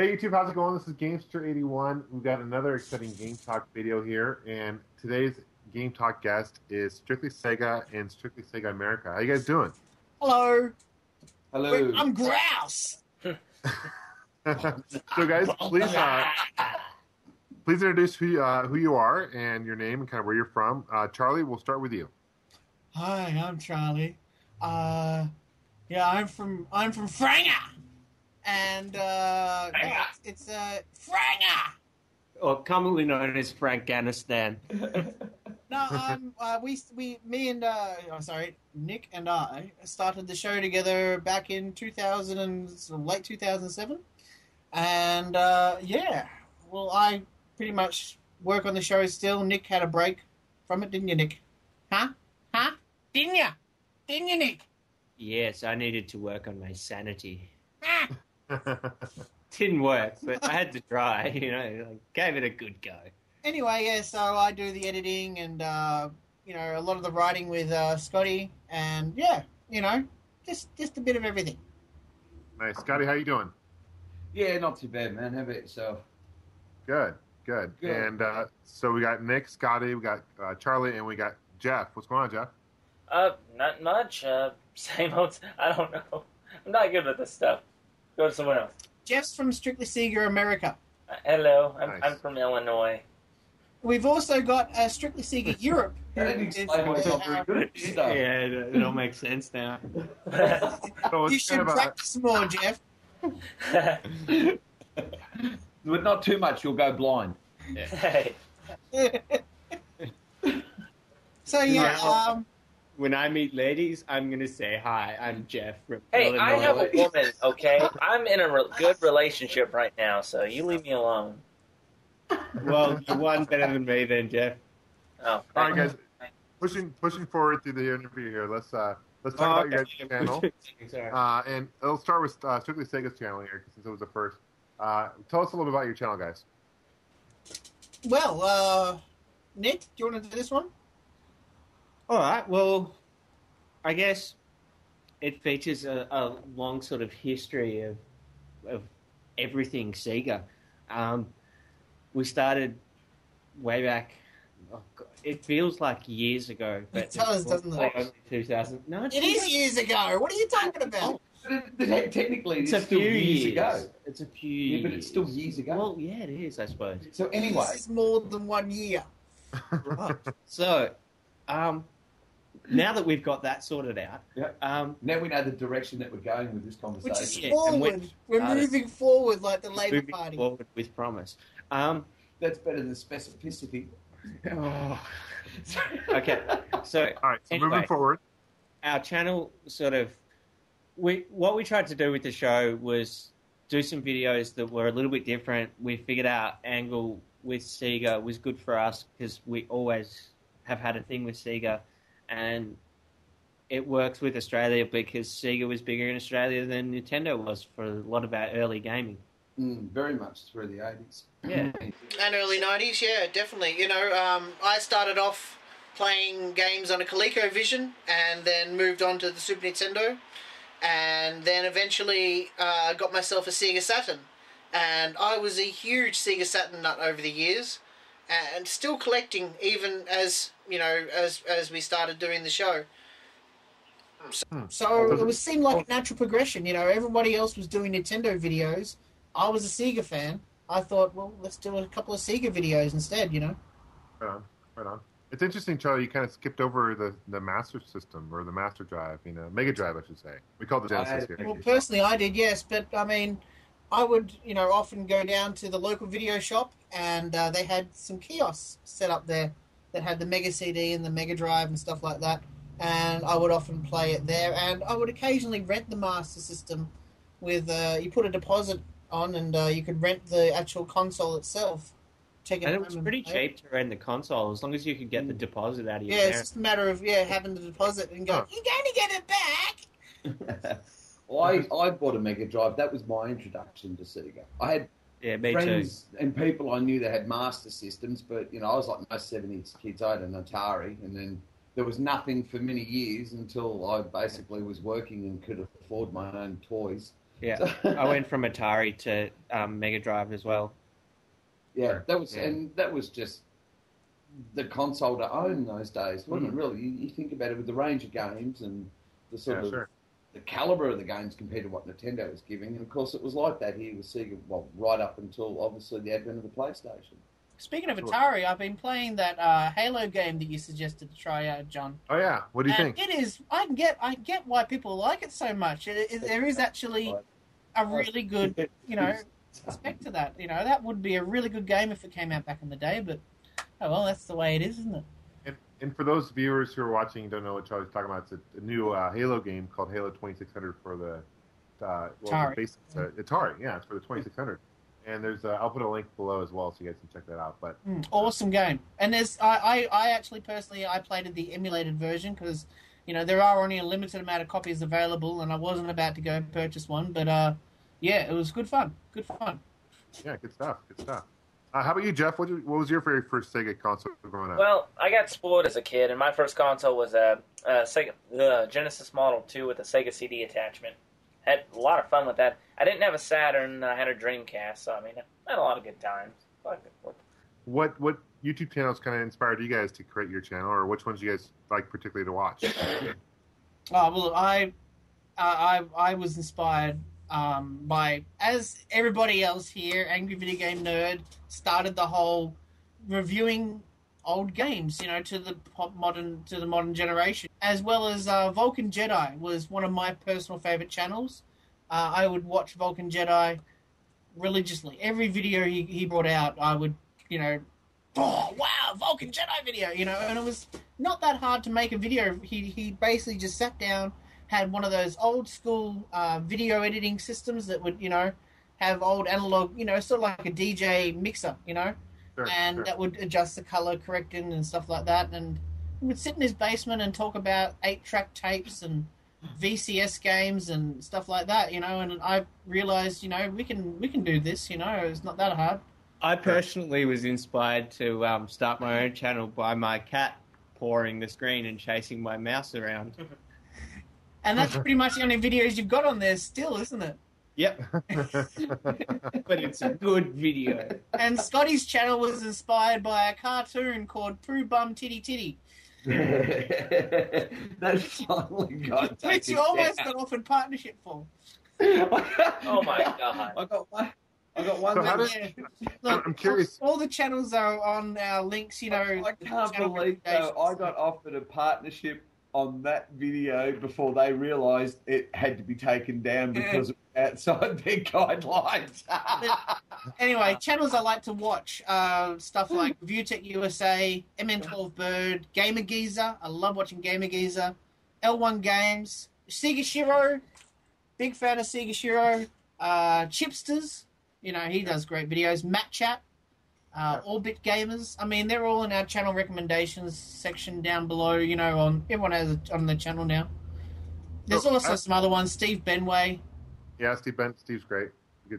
Hey YouTube, how's it going? This is Gamester81. We've got another exciting Game Talk video here, and today's Game Talk guest is Strictly Sega and Strictly Sega America. How you guys doing? Hello. Hello. I'm Grouse. So guys, please introduce who you are and your name and kind of where you're from. Charlie, we'll start with you. Hi, I'm Charlie. I'm from Franger, and it's Franger. Or commonly known as Afghanistan. No, Nick and I started the show together back in 2000 and late 2007, and I pretty much work on the show still. Nick had a break from it, didn't you, Nick? Huh? Didn't you, Nick? Yes, I needed to work on my sanity. Didn't work, but I had to try. I gave it a good go. Anyway, yeah, so I do the editing and, a lot of the writing with Scotty, and, just a bit of everything. Nice. Scotty, how you doing? Yeah, not too bad, man. How about yourself? Good. And so we got Nick, Scotty, we got Charlie, and we got Jeff. What's going on, Jeff? Not much. Same old. I don't know. I'm not good at this stuff. Go to someone else. Jeff's from Strictly Sega America. Hello, Nice. I'm from Illinois. We've also got Strictly Sega Europe. I didn't explain myself very good at this stuff. Yeah, it all makes sense now. So You it's should kind of practice more, Jeff. But not too much, you'll go blind. Hey, So, When I meet ladies, I'm going to say, hi, I'm Jeff from hey, Illinois. I have a woman. Okay, I'm in a good relationship right now, so you leave me alone. Well, you're one better than me then, Jeff. Oh, all right, guys. Pushing forward through the interview here. Let's talk about your guys' channel. Sorry. And it'll start with Strictly Sega's channel here, since it was the first. Tell us a little bit about your channel, guys. well, Nick, do you want to do this one? All right, well, I guess it features a long sort of history of everything Sega. We started way back. Oh God, it feels like years ago, but It does, doesn't it? Only 2000. No, It is years ago. What are you talking about? Technically, It's it's a still few years years ago. It's a few Yeah, years. but it's still years ago. Well, yeah, it is, I suppose. So anyway, This is more than 1 year. Right. So, now that we've got that sorted out, yeah. Now we know the direction that we're going with this conversation. Which is Yeah, forward. and We're moving forward like the Labour moving Party. forward with promise. That's better than specificity. Okay, so All right, so anyway, moving forward. our channel sort of what we tried to do with the show was do some videos that were a little bit different. We figured out angle with Sega was good for us because we always have had a thing with Sega, and it works with Australia because Sega was bigger in Australia than Nintendo was for a lot of our early gaming. Very much through the 80s. Yeah. And early 90s, yeah, definitely. I started off playing games on a ColecoVision and then moved on to the Super Nintendo, and then eventually got myself a Sega Saturn. And I was a huge Sega Saturn nut over the years, and still collecting even as we started doing the show. So it seemed like a natural progression. Everybody else was doing Nintendo videos. I was a Sega fan. I thought, well, let's do a couple of Sega videos instead. Right on. It's interesting, Charlie. You kind of skipped over the Master System or the Master Drive. Mega Drive, I should say. We call it the Genesis here. Well, personally, I did, yes, but I mean, I would, often go down to the local video shop, and they had some kiosks set up there that had the Mega CD and the Mega Drive and stuff like that, and I would often play it there, and I would occasionally rent the Master System with, you put a deposit on, and you could rent the actual console itself. And it was pretty cheap to rent the console as long as you could get the deposit out of your it's parents. just a matter of having the deposit and go, you're going to get it back! Well, I bought a Mega Drive. That was my introduction to Sega. I had me friends and people I knew that had Master Systems, but, I was like most 70s kids. I had an Atari, and then there was nothing for many years until I basically was working and could afford my own toys. Yeah, I went from Atari to Mega Drive as well. Yeah, and that was just the console to own in those days, wasn't it? Really, you think about it with the range of games and the sort of the caliber of the games compared to what Nintendo was giving, and of course it was like that here with Sega. Well, right up until obviously the advent of the PlayStation. Speaking of Atari, I've been playing that Halo game that you suggested to try out, John. Oh yeah, what do you think? It is. I get why people like it so much. There is actually a really good, aspect to that. That would be a really good game if it came out back in the day. But oh well, that's the way it is, isn't it? And for those viewers who are watching and don't know what Charlie's talking about, it's a new Halo game called Halo 2600 for the Atari. Atari. Yeah, it's for the 2600. And there's I'll put a link below as well so you guys can check that out. But awesome game. And there's I actually personally I played the emulated version because there are only a limited amount of copies available, and I wasn't about to go purchase one. But yeah, it was good fun. Good fun. Yeah, good stuff. Good stuff. How about you, Jeff? What was your very first Sega console growing up? Well, I got spoiled as a kid, and my first console was a Sega Genesis Model 2 with a Sega CD attachment. Had a lot of fun with that. I didn't have a Saturn. I had a Dreamcast, so I had a lot of good times. What YouTube channels kind of inspired you guys to create your channel, or which ones you guys like particularly to watch? Well, I was inspired by, as everybody else here, Angry Video Game Nerd started the whole reviewing old games, to the modern generation, as well as Vulcan Jedi was one of my personal favorite channels. I would watch Vulcan Jedi religiously. Every video he brought out, I would, oh wow, Vulcan Jedi video, and it was not that hard to make a video. He basically just sat down, had one of those old school video editing systems that would, have old analog, sort of like a DJ mixer, that would adjust the color correcting and stuff like that. And he would sit in his basement and talk about 8-track tapes and VCS games and stuff like that, and I realized, we can do this, it's not that hard. I personally was inspired to start my own channel by my cat pawing the screen and chasing my mouse around. And that's pretty much the only videos you've got on there still, isn't it? Yep. But it's a good video. And Scotty's channel was inspired by a cartoon called Pooh Bum Titty Titty. That's finally got which you almost got offered partnership for. Oh my god. I got one. Look, I'm curious. All the channels are on our links, I can't believe I got offered a partnership on that video before they realised it had to be taken down because it was outside their guidelines. Anyway, channels I like to watch, stuff like Review Tech USA, MN12 Bird, Gamer Geezer. I love watching Gamer Geezer. L1 Games, Sega Shiro, big fan of Sega Shiro. Chipsters, he does great videos. Matt Chat, Orbit Gamers. They're all in our channel recommendations section down below. Everyone has it on the channel now. There's also some other ones. Steve Benway. Yeah, Steve's great.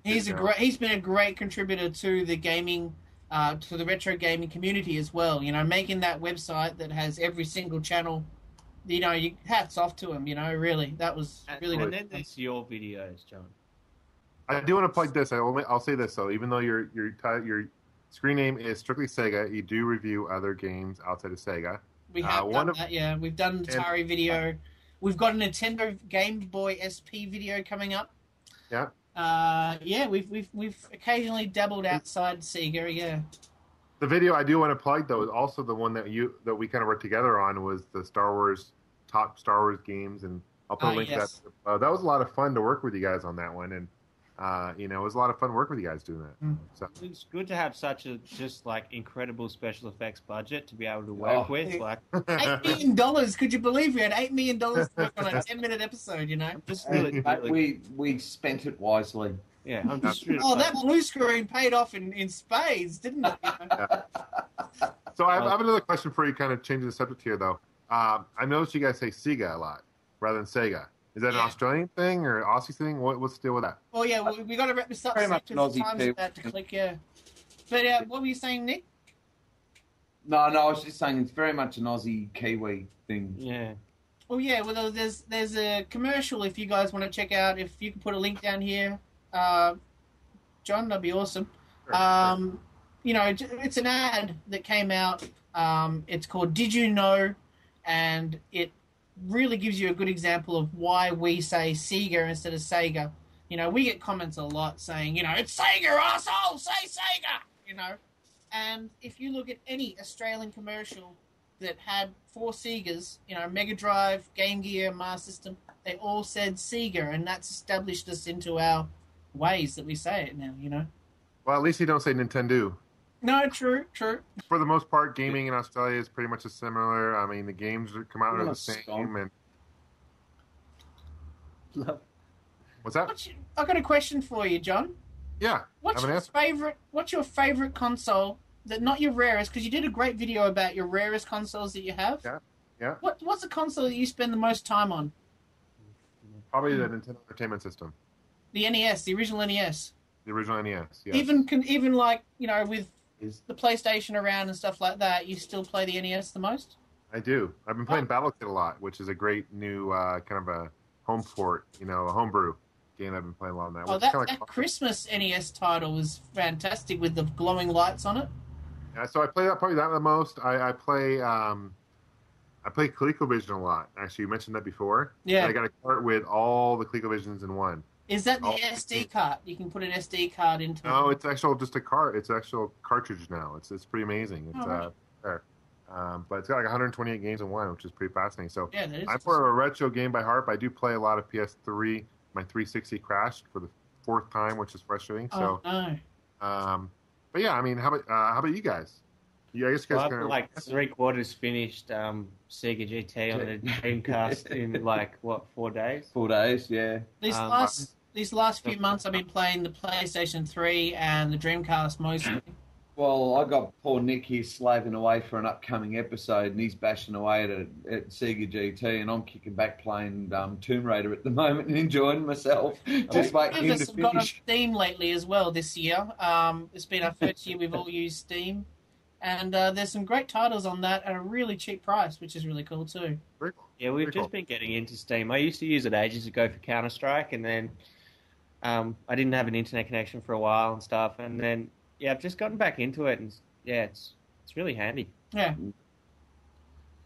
He's been a great contributor to the gaming, to the retro gaming community as well. Making that website that has every single channel. Hats off to him. Really, that was really good. And then there's your videos, John. I do want to plug this. I'll say this though. Even though your screen name is Strictly Sega, you do review other games outside of Sega. We have done that, yeah. We've done an Atari video. We've got a Nintendo Game Boy SP video coming up. Yeah. We've occasionally dabbled outside Sega, yeah. The video I do want to plug though is also the one that we kind of worked together on was the top Star Wars games, and I'll put a link to that. That was a lot of fun to work with you guys on that one, and it was a lot of fun working with you guys doing that. So it's good to have such a incredible special effects budget to be able to work with. $8 million. Could you believe we had $8 million to work on a 10-minute episode? Just really, we spent it wisely. Yeah, I'm just. That blue screen paid off in spades, didn't it? Yeah. So I have another question for you, kind of changing the subject here, though. I noticed you guys say Sega a lot rather than Sega. Is that an Australian thing or Aussie thing? What's the deal with that? Oh, yeah, we got to wrap this up. Very much an Aussie too. To click, yeah. But what were you saying, Nick? No, I was just saying it's very much an Aussie Kiwi thing. Yeah. Oh yeah, well there's a commercial if you guys want to check out. If you can put a link down here, John, that'd be awesome. Sure. You know, it's an ad that came out. It's called "Did You Know," and it really gives you a good example of why we say Sega instead of Sega. You know, we get comments a lot saying, you know, it's Sega, asshole, say Sega, you know. And if you look at any Australian commercial that had 4 Segas, you know, Mega Drive, Game Gear, Master System, they all said Sega, and that's established us into our ways that we say it now, you know. Well, at least you don't say Nintendo. No, true. For the most part, gaming in Australia is pretty much similar. I mean, the games that come out are the same. And what's that? I got a question for you, John. Yeah. What's your favorite console that not your rarest? Because you did a great video about your rarest consoles that you have. Yeah. What's the console that you spend the most time on? Probably the Nintendo Entertainment System. The NES, the original NES. The original NES. Yes. Even like, you know, with the PlayStation around and stuff like that, you still play the NES the most? I do. I've been playing BattleKit a lot, which is a great new kind of a home port, you know, a homebrew game. I've been playing a lot on that. Oh, that Christmas NES title was fantastic with the glowing lights on it. Yeah, so I play that probably the most. I play ColecoVision a lot. Actually, you mentioned that before. Yeah. I got a cart with all the ColecoVisions in one. Is that the SD card? You can put an SD card into it. No, it's actual just a cart. It's actual cartridge now. It's pretty amazing. It's right. there. But it's got like 128 games in one, which is pretty fascinating. So yeah, that is I'm more of a retro game by heart, but I do play a lot of PS3. My 360 crashed for the 4th time, which is frustrating. So, no. But yeah, I mean, how about you guys? Yeah, I guess you guys I've like 3/4 finished Sega GT on the Dreamcast in like 4 days? 4 days, yeah. These last few months, I've been playing the PlayStation 3 and the Dreamcast mostly. Well, I got poor Nick here slaving away for an upcoming episode, and he's bashing away at Sega GT, and I'm kicking back playing Tomb Raider at the moment and enjoying myself. Just waiting him to finish. We've got on Steam lately as well this year. It's been our first year we've all used Steam, and there's some great titles on that at a really cheap price, which is really cool too. Yeah, we've just been getting into Steam. I used to use it ages ago for Counter-Strike, and then I didn't have an internet connection for a while and stuff, and then I've just gotten back into it, and it's really handy. Yeah.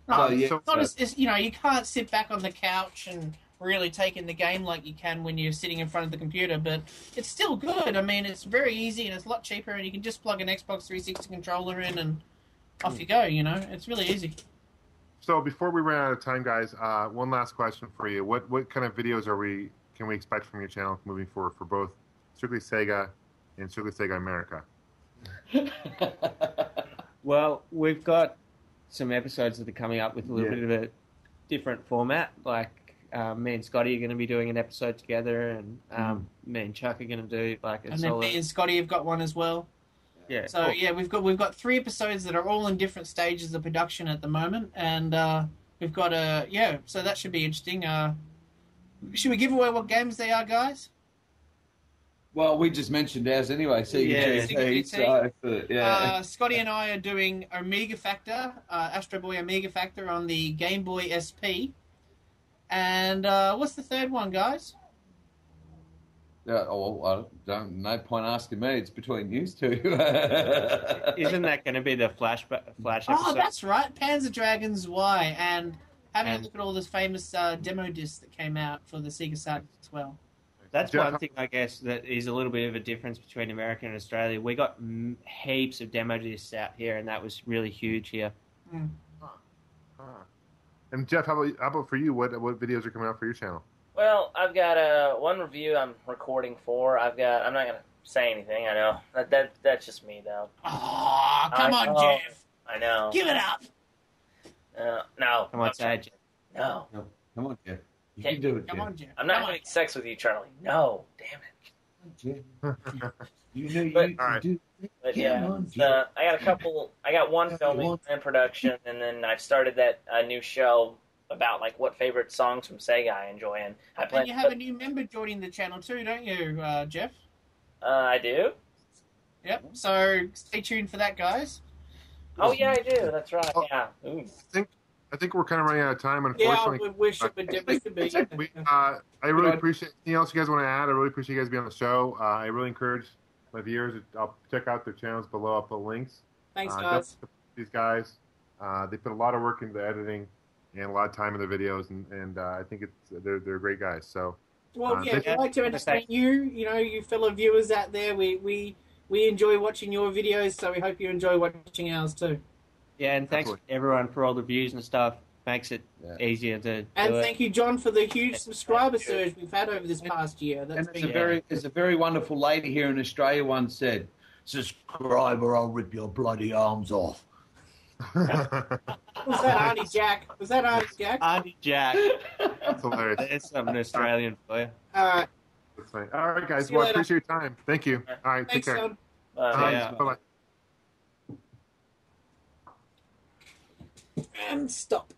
No, you know, you can't sit back on the couch and really take in the game like you can when you're sitting in front of the computer, but it's still good. I mean, it's very easy and it's a lot cheaper, and you can just plug an Xbox 360 controller in and off you go. You know, it's really easy. So before we run out of time, guys, one last question for you: What kind of videos can we expect from your channel moving forward for both Strictly Sega and Strictly Sega America? Well, we've got some episodes that are coming up with a little bit of a different format. Like me and Scotty are going to be doing an episode together, and me and Chuck are going to do like a. And then me and Scotty have got one as well. Yeah. So we've got 3 episodes that are all in different stages of production at the moment, and we've got so that should be interesting. Should we give away what games they are, guys? Well, we just mentioned ours anyway. Sega GT. Scotty and I are doing Omega Factor, Astro Boy Omega Factor on the Game Boy SP. And what's the third one, guys? No point asking me. It's between you two. Isn't that going to be the Flash episode? Oh, that's right. Panzer Dragons Y. And having a look at all this famous demo discs that came out for the Sega Saturn as well. That's one thing, I guess, that is a little bit of a difference between America and Australia. We got heaps of demo discs out here, and that was really huge here. Mm. And Jeff, how about for you? What videos are coming out for your channel? Well, I've got one review I'm recording for. I'm not going to say anything. I know that's just me though. Oh, come on, Jeff. I know. Give it up. No. Come on, Jeff. No. Come on, Jeff. You can do it, Come on, Jeff. I'm not having sex with you, Charlie. No, damn it. You know you can do it. But yeah, I got one filming and production, and then I've started that new show about like what favorite songs from Sega I enjoy. And you have a new member joining the channel too, don't you, Jeff? I do. Yep. So stay tuned for that, guys. Oh yeah, I do. That's right. Yeah. Ooh. I think we're kind of running out of time, unfortunately. Yeah, we should be. I really appreciate anything else you guys want to add. I really appreciate you guys being on the show. I really encourage my viewers. I'll check out their channels below. I'll put links. Thanks, guys. These guys, they put a lot of work into the editing and a lot of time in the videos, and I think they're great guys. So, well, yeah, we'd like to entertain you. You know, you fellow viewers out there. We enjoy watching your videos, so we hope you enjoy watching ours too. Yeah, and thanks everyone for all the views and stuff. Makes it easier to. And thank you, John, for the huge subscriber surge we've had over this past year. There's a very wonderful lady here in Australia once said, "Subscribe or I'll rip your bloody arms off." Was that Auntie Jack? Auntie Jack. That's hilarious. It's something Australian for you. All right. That's fine. All right, guys. Well, I appreciate your time. Thank you. All right. Thanks, take care. John. Bye-bye. And stop.